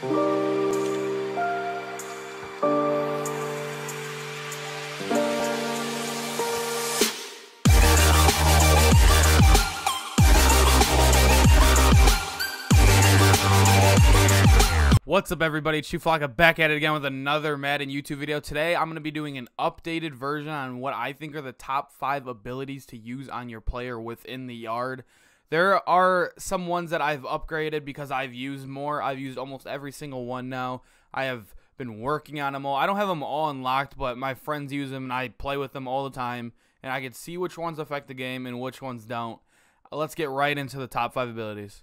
What's up, everybody? It's Jukebox back at it again with another Madden YouTube video. Today, I'm going to be doing an updated version on what I think are the top 5 abilities to use on your player within the yard. There are some ones that I've upgraded because I've used more. I've used almost every single one now. I have been working on them all. I don't have them all unlocked, but my friends use them and I play with them all the time. And I can see which ones affect the game and which ones don't. Let's get right into the top 5 abilities.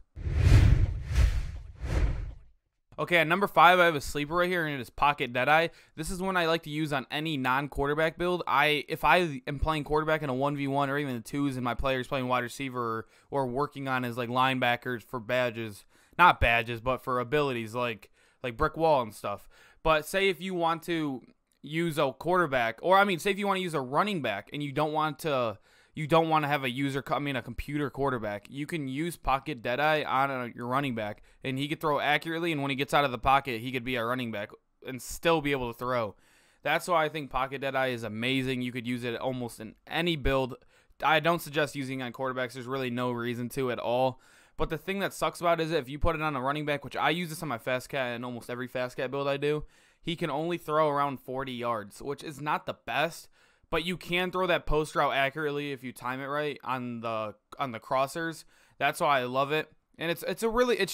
Okay, at number 5, I have a sleeper right here, and it is Pocket Deadeye. This is one I like to use on any non-quarterback build. If I am playing quarterback in a 1v1 or even the 2s, and my player is playing wide receiver or working on his like linebackers for badges, not badges, but for abilities like brick wall and stuff. But say if you want to use a quarterback, or I mean, say if you want to use a running back, and you don't want to have a computer quarterback, you can use Pocket Deadeye on your running back, and he could throw accurately, and when he gets out of the pocket, he could be a running back and still be able to throw. That's why I think Pocket Deadeye is amazing. You could use it almost in any build. I don't suggest using it on quarterbacks. There's really no reason to at all. But the thing that sucks about it is if you put it on a running back, which I use this on my Fast Cat and almost every Fast Cat build I do, he can only throw around 40 yards, which is not the best. But you can throw that post route accurately if you time it right on the crossers. That's why I love it. And it's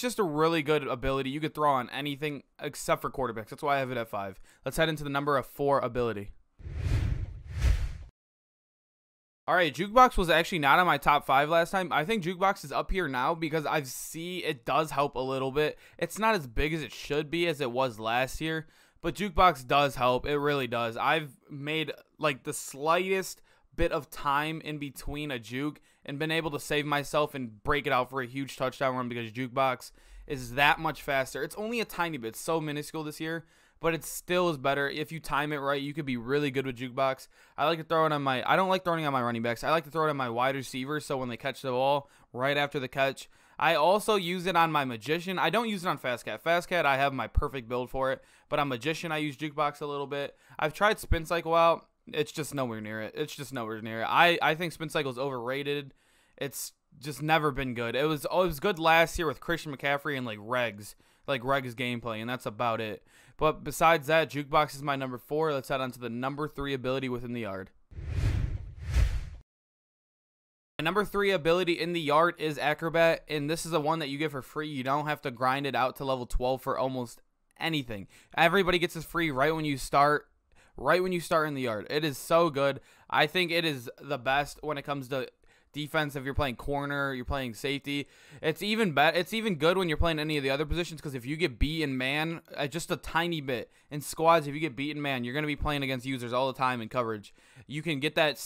just a really good ability. You could throw on anything except for quarterbacks. That's why I have it at 5. Let's head into the number 4 ability. Alright, Jukebox was actually not on my top 5 last time. I think Jukebox is up here now because I see it does help a little bit. It's not as big as it should be as it was last year. But Jukebox does help. It really does. I've made like the slightest bit of time in between a juke and been able to save myself and break it out for a huge touchdown run because Jukebox is that much faster. It's only a tiny bit. It's so minuscule this year, but it still is better. If you time it right, you could be really good with Jukebox. I like to throw it on I don't like throwing it on my running backs. I like to throw it on my wide receivers so when they catch the ball right after the catch. I also use it on my Magician. I don't use it on Fast Cat. Fast Cat, I have my perfect build for it. But on Magician, I use Jukebox a little bit. I've tried Spin Cycle out. It's just nowhere near it. It's just nowhere near it. I think Spin Cycle is overrated. It's just never been good. It was good last year with Christian McCaffrey and like Reg's gameplay, and that's about it. But besides that, Jukebox is my number 4. Let's head on to the number 3 ability within the yard. My number 3 ability in the yard is Acrobat, and this is the one that you get for free. You don't have to grind it out to level 12 for almost anything. Everybody gets this free right when you start in the yard. It is so good. I think it is the best when it comes to defense. If you're playing corner, you're playing safety, it's even good when you're playing any of the other positions, because if you get beat in man just a tiny bit in squads, if you get beat in man, you're going to be playing against users all the time in coverage. You can get that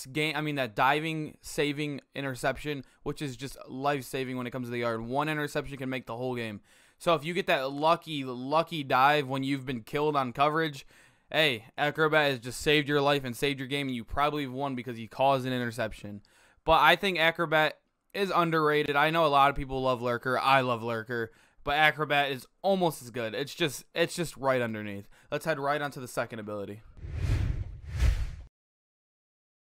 diving saving interception, which is just life-saving when it comes to the yard. One interception can make the whole game. So if you get that lucky dive when you've been killed on coverage, hey, Acrobat has just saved your life and saved your game, and you probably have won because you caused an interception. But I think Acrobat is underrated. I know a lot of people love Lurker. I love Lurker. But Acrobat is almost as good. It's just right underneath. Let's head right onto the second ability.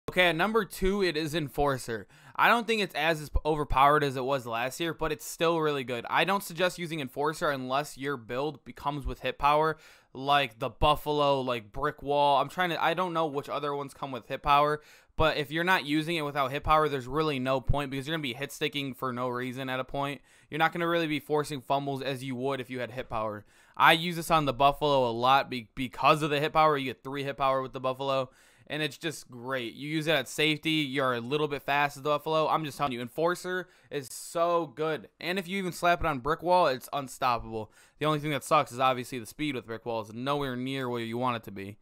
Okay, at number 2, it is Enforcer. I don't think it's as overpowered as it was last year, but it's still really good. I don't suggest using Enforcer unless your build comes with hit power, like the Buffalo, like Brick Wall. I don't know which other ones come with hit power, but if you're not using it without hit power, there's really no point because you're going to be hit sticking for no reason at a point. You're not going to really be forcing fumbles as you would if you had hit power. I use this on the Buffalo a lot because of the hit power. You get 3 hit power with the Buffalo. And it's just great. You use it at safety. You're a little bit fast as the Buffalo. I'm just telling you, Enforcer is so good. And if you even slap it on Brick Wall, it's unstoppable. The only thing that sucks is obviously the speed with Brick Wall is nowhere near where you want it to be.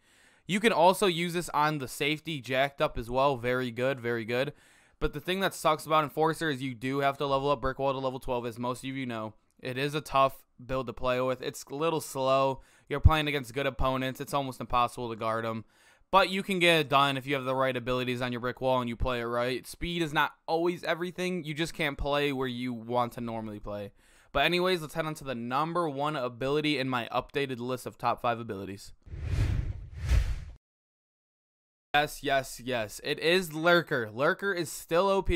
You can also use this on the safety jacked up as well. Very good, very good. But the thing that sucks about Enforcer is you do have to level up Brick Wall to level 12, as most of you know. It is a tough build to play with. It's a little slow. You're playing against good opponents. It's almost impossible to guard them. But you can get it done if you have the right abilities on your brick wall and you play it right. Speed is not always everything. You just can't play where you want to normally play. But anyways, let's head on to the number 1 ability in my updated list of top 5 abilities. Yes. It is Lurker. Lurker is still OP.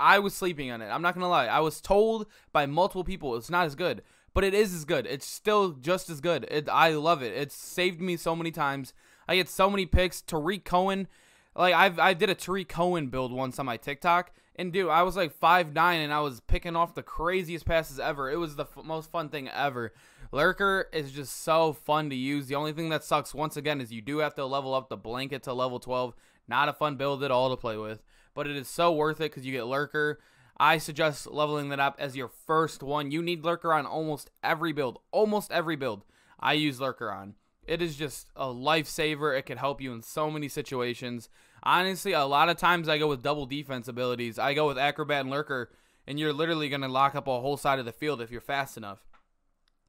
I was sleeping on it. I'm not going to lie. I was told by multiple people it's not as good. But it is as good. It's still just as good. I love it. It's saved me so many times. I get so many picks. Tariq Cohen. Like, I did a Tariq Cohen build once on my TikTok. And, dude, I was like 5'9", and I was picking off the craziest passes ever. It was the most fun thing ever. Lurker is just so fun to use. The only thing that sucks, once again, is you do have to level up the blanket to level 12. Not a fun build at all to play with. But it is so worth it because you get Lurker. I suggest leveling that up as your first one. You need Lurker on almost every build. Almost every build I use Lurker on. It is just a lifesaver. It can help you in so many situations. Honestly, a lot of times I go with double defense abilities. I go with Acrobat and Lurker, and you're literally going to lock up a whole side of the field if you're fast enough.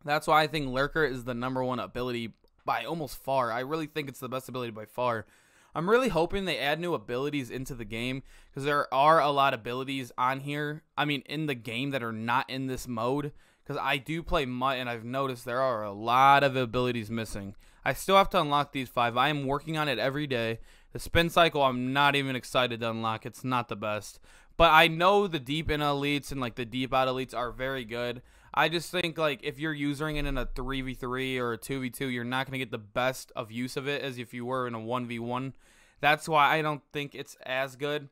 That's why I think Lurker is the number 1 ability by almost far. I really think it's the best ability by far. I'm really hoping they add new abilities into the game because there are a lot of abilities on here, in the game that are not in this mode. Because I do play MUT, and I've noticed there are a lot of abilities missing. I still have to unlock these 5. I am working on it every day. The spin cycle, I'm not even excited to unlock. It's not the best. But I know the deep in elites and like the deep out elites are very good. I just think like if you're using it in a 3v3 or a 2v2, you're not going to get the best of use of it as if you were in a 1v1. That's why I don't think it's as good.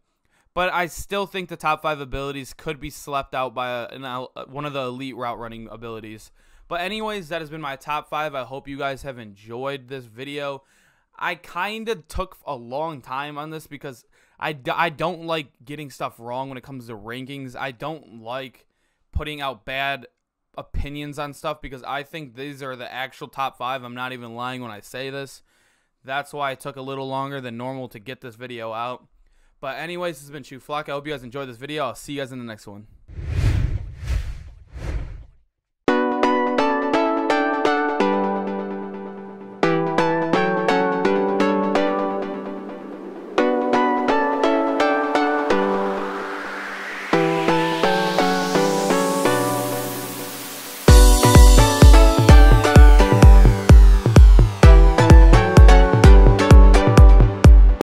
But I still think the top 5 abilities could be slept out by one of the elite route running abilities. But anyways, that has been my top 5. I hope you guys have enjoyed this video. I kind of took a long time on this because I don't like getting stuff wrong when it comes to rankings. I don't like putting out bad opinions on stuff because I think these are the actual top 5. I'm not even lying when I say this. That's why it took a little longer than normal to get this video out. But anyways, this has been Shoe Flock. I hope you guys enjoyed this video. I'll see you guys in the next one.